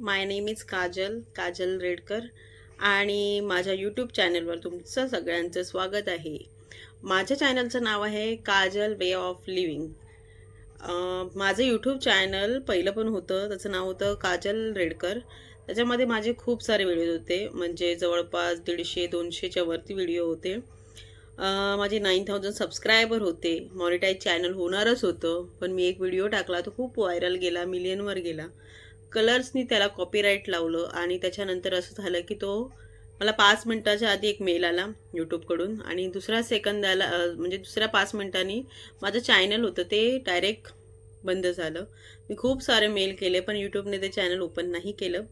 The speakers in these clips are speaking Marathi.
My name is Kajal Redkar आणि माझ्या यूट्यूब चॅनलवर तुमचं सगळ्यांचं स्वागत आहे. माझ्या चॅनलचं नाव आहे काजल वे ऑफ लिव्हिंग. माझं यूट्यूब चॅनल पहिलं पण होतं, त्याचं नाव होतं काजल रेडकर. त्याच्यामध्ये माझे खूप सारे व्हिडिओ होते, म्हणजे जवळपास 150-200च्या वरती व्हिडिओ होते. माझे 9000 सबस्क्रायबर होते. मॉनिटाईज चॅनल होणारच होतं, पण मी एक व्हिडिओ टाकला तो खूप व्हायरल गेला, मिलियनवर गेला. कलर्सनी त्याला कॉपीराईट लावलं आणि त्याच्यानंतर असं झालं की तो मला 5 मिनटाच्या आधी एक मेल आला यूट्यूबकडून आणि दुसऱ्या सेकंदाला म्हणजे दुसऱ्या 5 मिनटांनी माझं चॅनल होतं ते डायरेक्ट बंद झालं. मी खूप सारे मेल केले पण यूट्यूबने ते चॅनल ओपन नाही केलं.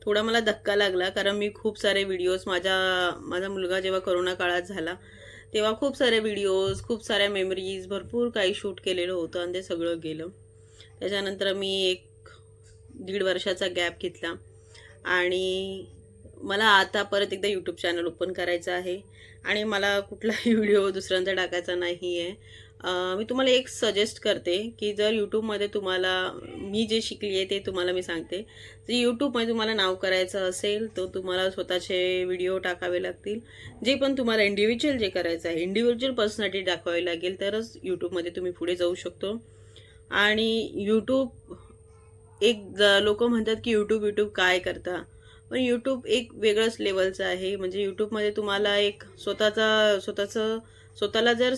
थोडा मला धक्का लागला, कारण मी खूप सारे व्हिडिओज माझा मुलगा जेव्हा कोरोना काळात झाला तेव्हा खूप सारे व्हिडिओज, खूप साऱ्या मेमरीज, भरपूर काही शूट केलेलं होतं आणि ते सगळं गेलं. त्याच्यानंतर मी एक 1.5 वर्षाचा गॅप घेतला आणि मला आता परत एकदा यूट्यूब चॅनल ओपन करायचं आहे आणि मला कुठलाही व्हिडिओ दुसऱ्यांदा टाकायचा नाही आहे. मी तुम्हाला एक सजेस्ट करते की जर यूट्यूबमध्ये तुम्हाला मी जे शिकली आहे ते तुम्हाला मी सांगते. जर यूट्यूबमध्ये तुम्हाला नाव करायचं असेल तर तुम्हाला स्वतःचे व्हिडिओ टाकावे लागतील. जे पण तुम्हाला इंडिव्हिज्युअल जे करायचं आहे, इंडिव्हिज्युअल पर्सनॅलिटी दाखवावी लागेल, तरच यूट्यूबमध्ये तुम्ही पुढे जाऊ शकतो. आणि यूट्यूब लोक म्हणतात की यूट्यूब काय करता, पण यूट्यूब एक वेगळंच लेवलचं आहे. म्हणजे यूट्यूबमध्ये तुम्हाला एक स्वतःला जर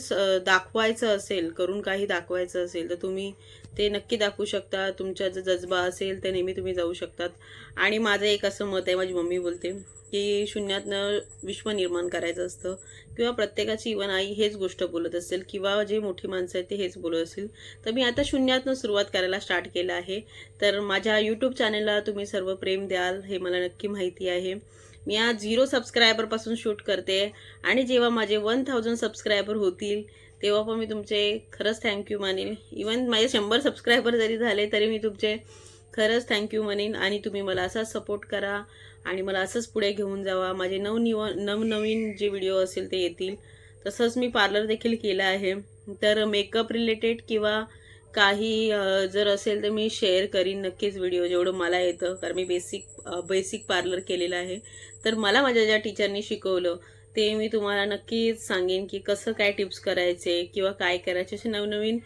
दाखवायचं असेल, करून काही दाखवायचं असेल तर तुम्ही ते नक्की दाखवू शकता. तुमचा जर जज्बा असेल तर नेहमी तुम्ही जाऊ शकतात. आणि माझं एक असं मत आहे, माझी मम्मी बोलते की शून्यातनं विश्व निर्माण करायचं असतं, किंवा प्रत्येकाची इवन आई हेच गोष्ट बोलत असेल, किंवा जे मोठी माणसं आहेत ते हेच बोलत असेल. तर मी आता शून्यातनं सुरुवात करायला स्टार्ट केलं आहे. तर माझ्या यूट्यूब चॅनलला तुम्ही सर्व प्रेम द्याल हे मला नक्की माहिती आहे. मी आज 0 सबस्क्रायबरपासून शूट करते आणि जेव्हा माझे 1000 सबस्क्रायबर होतील तेव्हा पण मी तुमचे खरंच थँक्यू मानेल. इवन माझे 100 सबस्क्रायबर जरी झाले तरी मी तुमचे खरंच थँक्यू म्हणेन. आणि तुम्ही मला असाच सपोर्ट करा आणि मला असंच पुढे घेऊन जावा. माझे नवनवीन जे व्हिडिओ असेल ते येतील. तसंच मी पार्लर देखील केलं आहे, तर मेकअप रिलेटेड किंवा काही जर असेल तर मी शेअर करीन नक्कीच व्हिडिओ, जेवढं मला येतं, कारण मी बेसिक पार्लर केलेलं आहे. तर मला माझ्या ज्या टीचरनी शिकवलं ते मी तुम्हाला नक्कीच सांगेन की कसं काय टिप्स करायचे किंवा काय करायचे. असे नवनवीन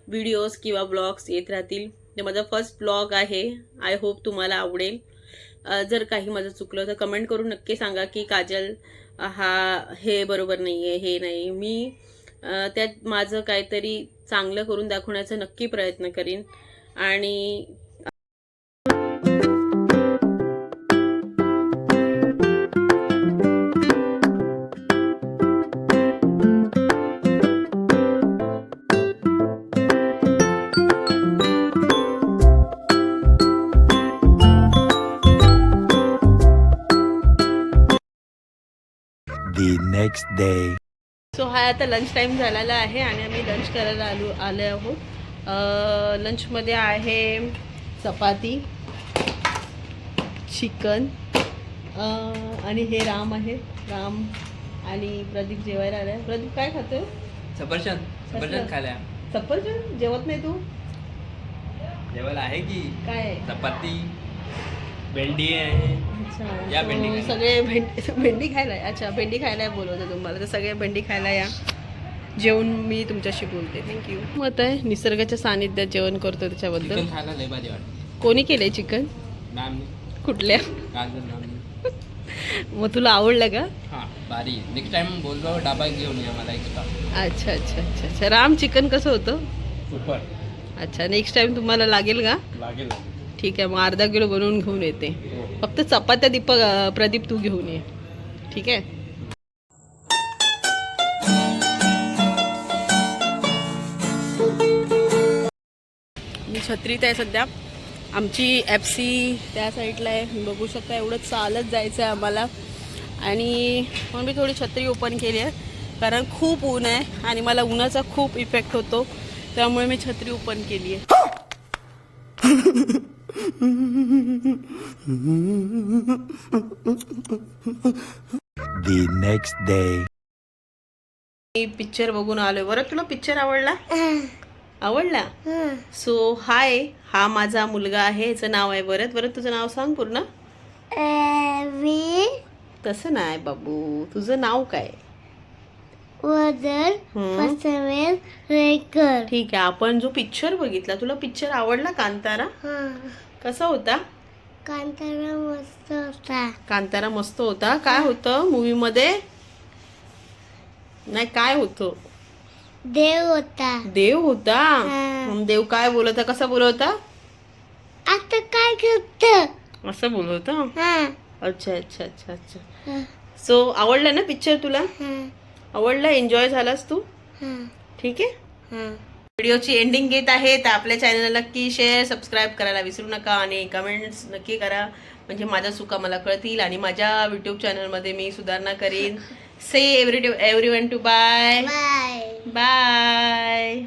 व्हिडिओज किंवा ब्लॉग्स येत राहतील. ते माझा फर्स्ट ब्लॉग आहे. आय होप तुम्हाला आवडेल. जर काही माझं चुकलं तर कमेंट करून नक्की सांगा की काजल हे बरोबर नाही आहे, हे नाही. मी त्यात माझं काहीतरी चांगलं करून दाखवण्याचा नक्की प्रयत्न करीन. आणि The next day. सो हा आता लंच टाईम झालेला आहे आणि आम्ही लंच करायला आले आहोत. लंचमध्ये आहे चपाती, चिकन, आणि हे राम आहे. राम आणि प्रदीप जेवायला आलाय. प्रदीप काय खातोय? सफरचंद खाल्या. सफरचंद जेवत नाही तू? जेवायला आहे की काय? चपाती, भेंडी आहे. अच्छा, या भेंडी खायला. सगळे भेंडी खायला. अच्छा, भेंडी खायला बोलवतं तुम्हाला, तर सगळे भेंडी खायला या. जेवण मी तुमच्याशी बोलते. थँक्यू. मत आहे निसर्गाच्या सानिध्यात जेवण करतो त्याच्याबद्दल. चिकन खायला लय भारी वाटतं. कोणी केलंय चिकन? मॅमने. कुठल्या? काजल मॅमने. मग तुला आवडलं का? हां, भारी. नेक्स्ट टाइम बोललो डबा घेऊन या मला एक्स्ट्रा. अच्छा अच्छा अच्छा अच्छा. राम, चिकन कसं होतं? सुपर. अच्छा, नेक्स्ट टाइम तुम्हाला लागेल का? लागेल. ठीक आहे, मग अर्धा किलो बनवून घेऊन येते. हो. फक्त चपात्या प्रदीप तू घेऊन ये. ठीक आहे. मी छत्रीत आहे सध्या. आमची FC त्या साईडला आहे, बघू शकता. एवढं चालत जायचं आहे आम्हाला. आणि मग मी थोडी छत्री ओपन केली आहे, कारण खूप ऊन आहे आणि मला उन्हाचा खूप इफेक्ट होतो, त्यामुळे मी छत्री ओपन केली आहे. The next day. Me picture बघून आलोय. बरं, तुला पिक्चर आवडला? आवडला. सो हाय, हा माझा मुलगा आहे, याचं नाव आहे भरत. भरत तुझं नाव सांग पूर्ण. तसं नाही बाबू, तुझं नाव काय? ठीक आहे. आपण जो पिक्चर बघितला, तुला पिक्चर आवडला कांतारा? कसा होता? कांतारा मस्त होता. कांतारा मस्त होता. काय होतं मूवी मध्ये? नाही, काय होतं? देव होता. देव होता. देव काय बोलवता? कसा बोलवता? आता काय करत? असं बोलवता. अच्छा अच्छा अच्छा अच्छा. सो आवडला ना पिक्चर तुला? आवडला? एन्जॉय झालास तू? ठीक आहे. व्हिडिओची एंडिंग घेत आहे, तर आपल्या चॅनलला नक्की शेअर सबस्क्राईब करायला विसरू नका आणि कमेंट्स नक्की करा, म्हणजे माझ्या चुका मला कळतील आणि माझ्या यूट्यूब चॅनलमध्ये मी सुधारणा करीन. Say everyone to bye bye. Bye.